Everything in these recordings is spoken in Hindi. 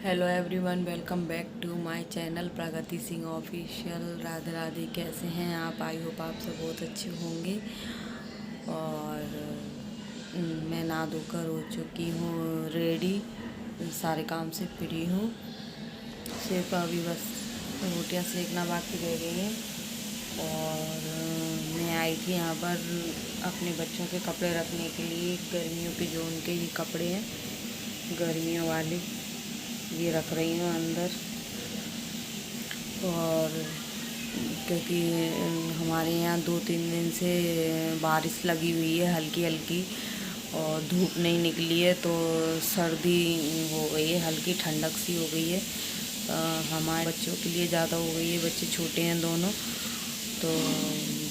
Hello everyone, welcome back to my channel Pragati Singh official. Radhe Radhe. कैसे हैं आप? आई होप आप सब बहुत अच्छे होंगे। और मैं नहा धोकर हो चुकी हूँ रेडी, सारे काम से फ्री हूँ। सिर्फ अभी बस रोटियाँ सेकना बाकी रह गई हैं। और मैं आई थी यहाँ पर अपने बच्चों के कपड़े रखने के लिए। गर्मियों के जो उनके ही कपड़े हैं गर्मियों वाले, ये रख रही हूँ अंदर। और क्योंकि हमारे यहाँ 2-3 दिन से बारिश लगी हुई है हल्की हल्की, और धूप नहीं निकली है, तो सर्दी हो गई है, हल्की ठंडक सी हो गई है। हमारे बच्चों के लिए ज़्यादा हो गई है। बच्चे छोटे हैं दोनों, तो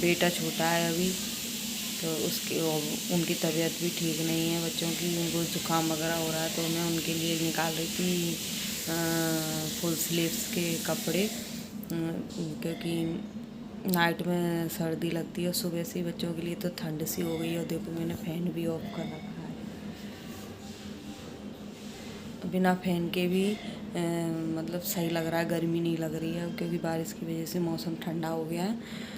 बेटा छोटा है अभी, तो उसकी उनकी तबीयत भी ठीक नहीं है बच्चों की, उनको ज़ुकाम वगैरह हो रहा है। तो मैं उनके लिए निकाल रही थी फुल स्लीव्स के कपड़े, क्योंकि नाइट में सर्दी लगती है, सुबह से बच्चों के लिए तो ठंड सी हो गई है। और देखो मैंने फ़ैन भी ऑफ कर रखा है, बिना फ़ैन के भी मतलब सही लग रहा है, गर्मी नहीं लग रही है, क्योंकि बारिश की वजह से मौसम ठंडा हो गया है।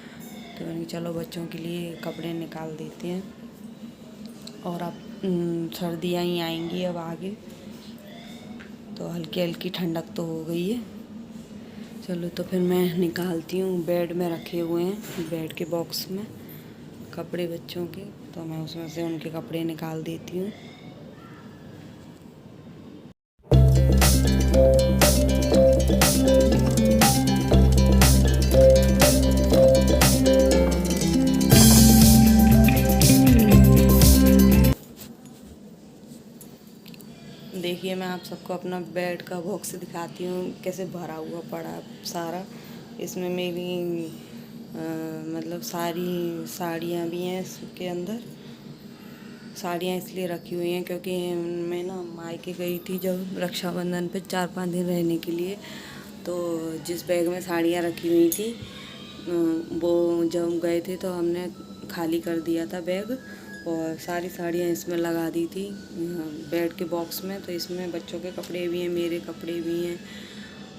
तो मैंने चलो बच्चों के लिए कपड़े निकाल देते हैं। और अब सर्दियाँ ही आएंगी अब आगे, तो हल्की हल्की ठंडक तो हो गई है। चलो तो फिर मैं निकालती हूँ। बेड में रखे हुए हैं, बेड के बॉक्स में कपड़े बच्चों के, तो मैं उसमें से उनके कपड़े निकाल देती हूँ। देखिए मैं आप सबको अपना बेड का बॉक्स दिखाती हूँ, कैसे भरा हुआ पड़ा सारा। इसमें मेरी मतलब सारी साड़ियाँ भी हैं इसके अंदर। साड़ियाँ इसलिए रखी हुई हैं क्योंकि मैं ना मायके गई थी जब रक्षाबंधन पे 4-5 दिन रहने के लिए, तो जिस बैग में साड़ियाँ रखी हुई थी वो जब गए थे तो हमने खाली कर दिया था बैग, और सारी साड़ियाँ इसमें लगा दी थी बेड के बॉक्स में। तो इसमें बच्चों के कपड़े भी हैं, मेरे कपड़े भी हैं,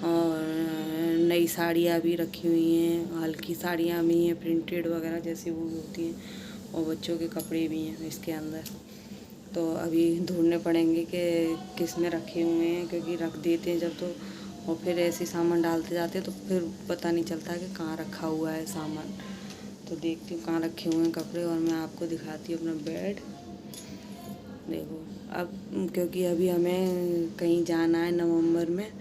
और नई साड़ियाँ भी रखी हुई हैं, हल्की साड़ियाँ भी हैं प्रिंटेड वगैरह जैसी वो होती हैं, और बच्चों के कपड़े भी हैं इसके अंदर। तो अभी ढूंढने पड़ेंगे कि किस में रखे हुए हैं, क्योंकि रख देते हैं जब तो, और फिर ऐसे सामान डालते जाते हैं तो फिर पता नहीं चलता कि कहाँ रखा हुआ है सामान। तो देखती हूँ कहाँ रखे हुए हैं कपड़े, और मैं आपको दिखाती हूँ अपना बेड। देखो अब क्योंकि अभी हमें कहीं जाना है नवंबर में,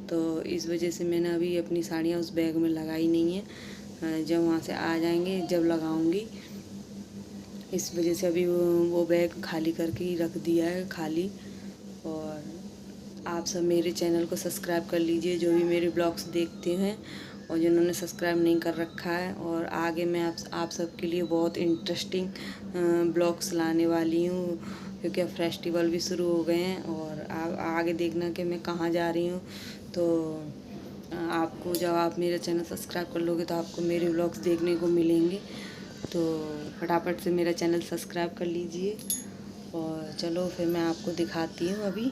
तो इस वजह से मैंने अभी अपनी साड़ियाँ उस बैग में लगाई नहीं है। जब वहाँ से आ जाएंगे जब लगाऊंगी, इस वजह से अभी वो बैग खाली करके ही रख दिया है खाली। और आप सब मेरे चैनल को सब्सक्राइब कर लीजिए, जो भी मेरे ब्लॉग्स देखते हैं, और जिन्होंने सब्सक्राइब नहीं कर रखा है। और आगे मैं आप सबके लिए बहुत इंटरेस्टिंग ब्लॉग्स लाने वाली हूँ, क्योंकि अब फेस्टिवल भी शुरू हो गए हैं। और आगे देखना कि मैं कहाँ जा रही हूँ। तो आपको जब आप मेरा चैनल सब्सक्राइब कर लोगे तो आपको मेरे ब्लॉग्स देखने को मिलेंगे। तो फटाफट से मेरा चैनल सब्सक्राइब कर लीजिए। और चलो फिर मैं आपको दिखाती हूँ अभी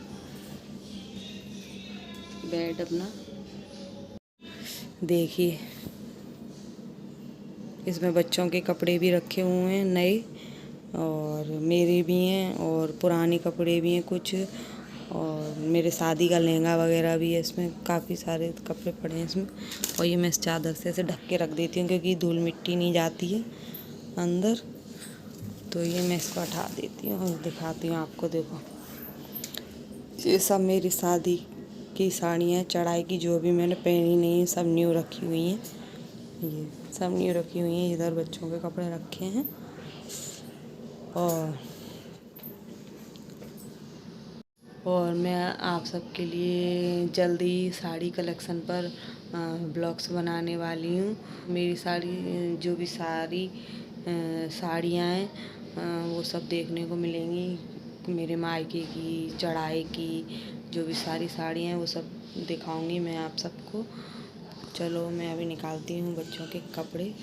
बेड अपना। देखिए इसमें बच्चों के कपड़े भी रखे हुए हैं नए, और मेरे भी हैं, और पुराने कपड़े भी हैं कुछ, और मेरे शादी का लहंगा वगैरह भी है। इसमें काफ़ी सारे कपड़े पड़े हैं इसमें। और ये मैं इस चादर से ऐसे ढक के रख देती हूँ, क्योंकि धूल मिट्टी नहीं जाती है अंदर। तो ये मैं इसको हटा देती हूँ और दिखाती हूँ आपको। देखो ये सब मेरी शादी की साड़ियाँ, चढ़ाई की, जो भी मैंने पहनी नहीं है सब न्यू रखी हुई हैं। ये सब न्यू रखी हुई हैं। इधर बच्चों के कपड़े रखे हैं। और मैं आप सबके लिए जल्दी साड़ी कलेक्शन पर ब्लॉग्स बनाने वाली हूँ। मेरी साड़ी जो भी सारी साड़ियाँ हैं वो सब देखने को मिलेंगी। मेरे मायके की, चढ़ाई की, जो भी सारी साड़ियाँ हैं वो सब दिखाऊंगी मैं आप सबको। चलो मैं अभी निकालती हूँ बच्चों के कपड़े।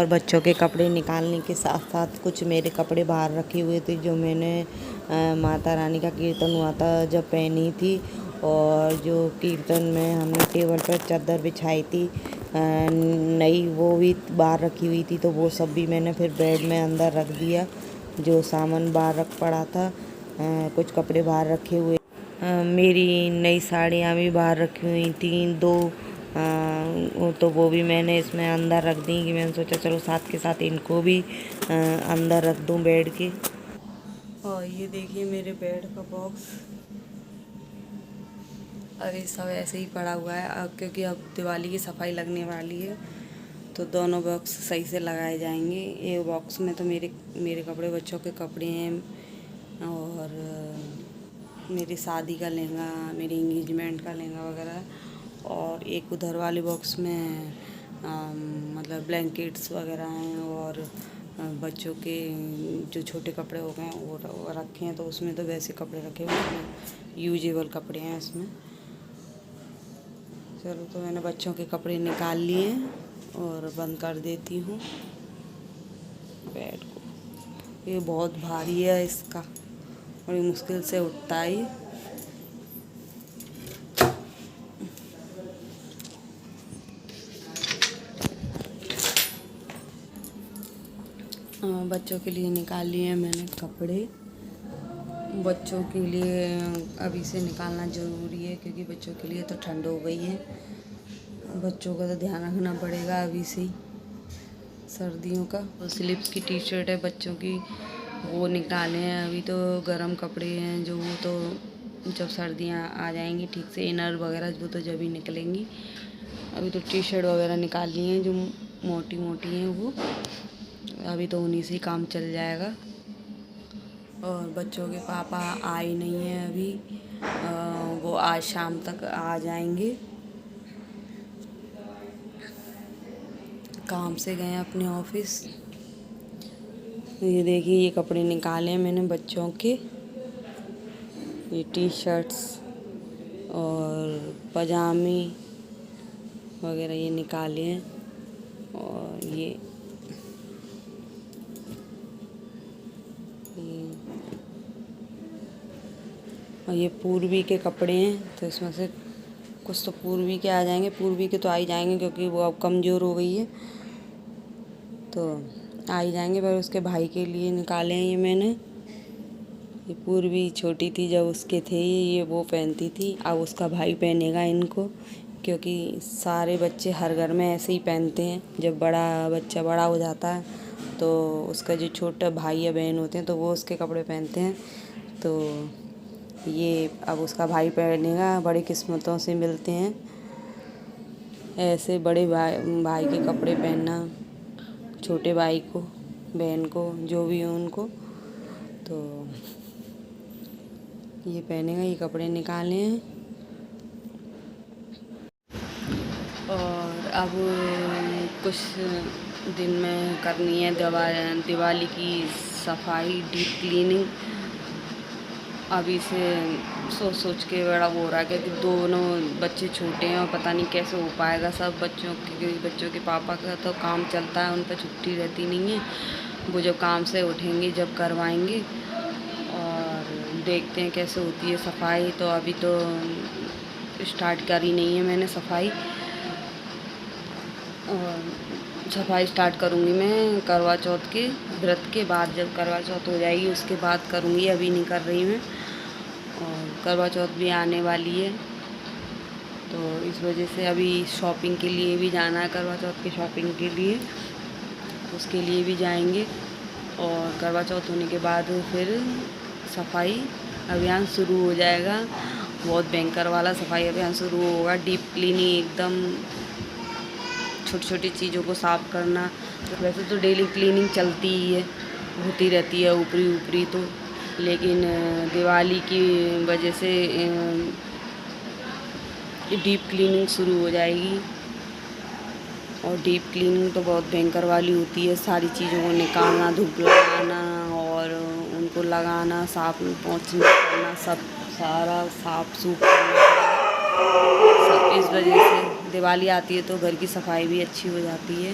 बच्चों के कपड़े निकालने के साथ साथ कुछ मेरे कपड़े बाहर रखे हुए थे जो मैंने माता रानी का कीर्तन हुआ था जब पहनी थी। और जो कीर्तन में हमने टेबल पर चादर बिछाई थी नई, वो भी बाहर रखी हुई थी, तो वो सब भी मैंने फिर बेड में अंदर रख दिया। जो सामान बाहर रख पड़ा था, कुछ कपड़े बाहर रखे हुए, मेरी नई साड़ियाँ भी बाहर रखी हुई थी 2, तो वो भी मैंने इसमें अंदर रख दी कि मैंने सोचा चलो साथ के साथ इनको भी अंदर रख दूं बेड के। और ये देखिए मेरे बेड का बॉक्स अभी सब ऐसे ही पड़ा हुआ है, क्योंकि अब दिवाली की सफाई लगने वाली है तो दोनों बॉक्स सही से लगाए जाएंगे। ये बॉक्स में तो मेरे कपड़े, बच्चों के कपड़े हैं और मेरी शादी का लहंगा, मेरी इंगेजमेंट का लहंगा वगैरह, और एक उधर वाले बॉक्स में मतलब ब्लैंकेट्स वगैरह हैं और बच्चों के जो छोटे कपड़े हो गए वो रखे हैं। तो उसमें तो वैसे कपड़े रखे हुए हैं, यूजेबल कपड़े हैं इसमें। चलो, तो मैंने बच्चों के कपड़े निकाल लिए और बंद कर देती हूँ बेड को। ये बहुत भारी है, इसका बड़ी मुश्किल से उठता है। बच्चों के लिए निकाल लिए हैं मैंने कपड़े। बच्चों के लिए अभी से निकालना ज़रूरी है क्योंकि बच्चों के लिए तो ठंड हो गई है। बच्चों का तो ध्यान रखना पड़ेगा अभी से ही, सर्दियों का। वो स्लिप्स की टी शर्ट है बच्चों की, वो निकाले हैं। अभी तो गर्म कपड़े हैं जो, वो तो जब सर्दियाँ आ जाएंगी ठीक से, इनर वगैरह वो तो जब ही निकलेंगी। अभी तो टी शर्ट वगैरह निकाल ली हैं जो मोटी मोटी हैं, वो अभी तो उन्हीं से ही काम चल जाएगा। और बच्चों के पापा आए नहीं हैं अभी, वो आज शाम तक आ जाएंगे। काम से गए हैं अपने ऑफिस। ये देखिए, ये कपड़े निकाले हैं मैंने बच्चों के, ये टी शर्ट्स और पजामे वगैरह ये निकाले हैं। और ये पूर्वी के कपड़े हैं, तो इसमें से कुछ तो पूर्वी के आ जाएंगे, पूर्वी के तो आ ही जाएंगे क्योंकि वो अब कमज़ोर हो गई है तो आ ही जाएंगे। पर उसके भाई के लिए निकाले हैं ये मैंने। ये पूर्वी छोटी थी जब उसके थे, ये वो पहनती थी, अब उसका भाई पहनेगा इनको, क्योंकि सारे बच्चे हर घर में ऐसे ही पहनते हैं। जब बड़ा बच्चा बड़ा हो जाता है तो उसका जो छोटा भाई या बहन होते हैं तो वो उसके कपड़े पहनते हैं। तो ये अब उसका भाई पहनेगा। बड़ी किस्मतों से मिलते हैं ऐसे बड़े भाई के कपड़े पहनना, छोटे भाई को, बहन को, जो भी हो उनको। तो ये पहनेगा, ये कपड़े निकाले हैं। और अब कुछ दिन में करनी है दिवाली की सफाई, डीप क्लीनिंग। अभी से सोच के बड़ा वो हो रहा है क्योंकि दोनों बच्चे छोटे हैं और पता नहीं कैसे हो पाएगा सब बच्चों के पापा का तो काम चलता है, उन पर छुट्टी रहती नहीं है। वो जब काम से उठेंगे जब करवाएंगे, और देखते हैं कैसे होती है सफाई। तो अभी तो स्टार्ट करी नहीं है मैंने सफाई, और सफाई स्टार्ट करूँगी मैं करवा चौथ के व्रत के बाद। जब करवा चौथ हो जाएगी उसके बाद करूँगी, अभी नहीं कर रही मैं। और करवा चौथ भी आने वाली है तो इस वजह से अभी शॉपिंग के लिए भी जाना है, करवा चौथ की शॉपिंग के लिए, उसके लिए भी जाएंगे। और करवा चौथ होने के बाद फिर सफाई अभियान शुरू हो जाएगा, बहुत भयंकर वाला सफाई अभियान शुरू होगा। डीप क्लीनिंग, एकदम छोटी छोटी चीज़ों को साफ़ करना। वैसे तो डेली क्लीनिंग चलती ही है, होती रहती है ऊपरी तो, लेकिन दिवाली की वजह से डीप क्लीनिंग शुरू हो जाएगी। और डीप क्लीनिंग तो बहुत भयंकर वाली होती है, सारी चीज़ों को निकालना, धूप लगाना और उनको लगाना, साफ पोंछना करना, सब सारा साफ सूफ करना सब। इस वजह से दिवाली आती है तो घर की सफाई भी अच्छी हो जाती है।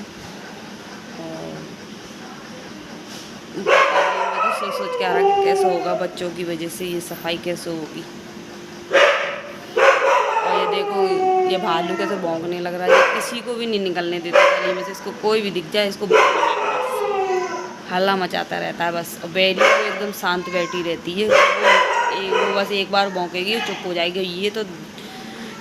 और सोच सोच के आ रहा कि कैसे होगा, बच्चों की वजह से ये सफाई कैसे होगी। और ये देखो ये भालू कैसे भौंकने लग रहा है, ये किसी को भी नहीं निकलने देता गली में से, इसको कोई भी दिख जाए इसको हल्ला मचाता रहता है बस। और बेली वो एकदम शांत बैठी रहती है, वो बस एक बार भौंकेगी चुप हो जाएगी। ये तो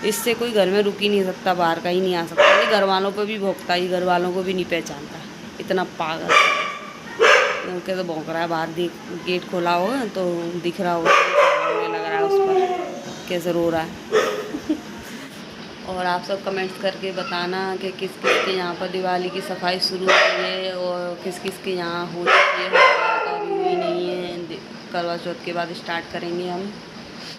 इससे कोई घर में रुक ही नहीं सकता, बाहर का ही नहीं आ सकता। ये घर वालों पर भी भौंकता है, घर वालों को भी नहीं पहचानता, इतना पागल कैसे भौंक रहा है। बाहर देख, गेट खोला होगा तो दिख रहा होगा, लग रहा है उस पर कैसे रो रहा है। और आप सब कमेंट्स करके बताना कि किस किस के यहाँ पर दिवाली की सफाई शुरू हुई है और किस किस के यहाँ हो चुकी है, तो अभी हुई नहीं है। करवा चौथ के बाद स्टार्ट करेंगे हम।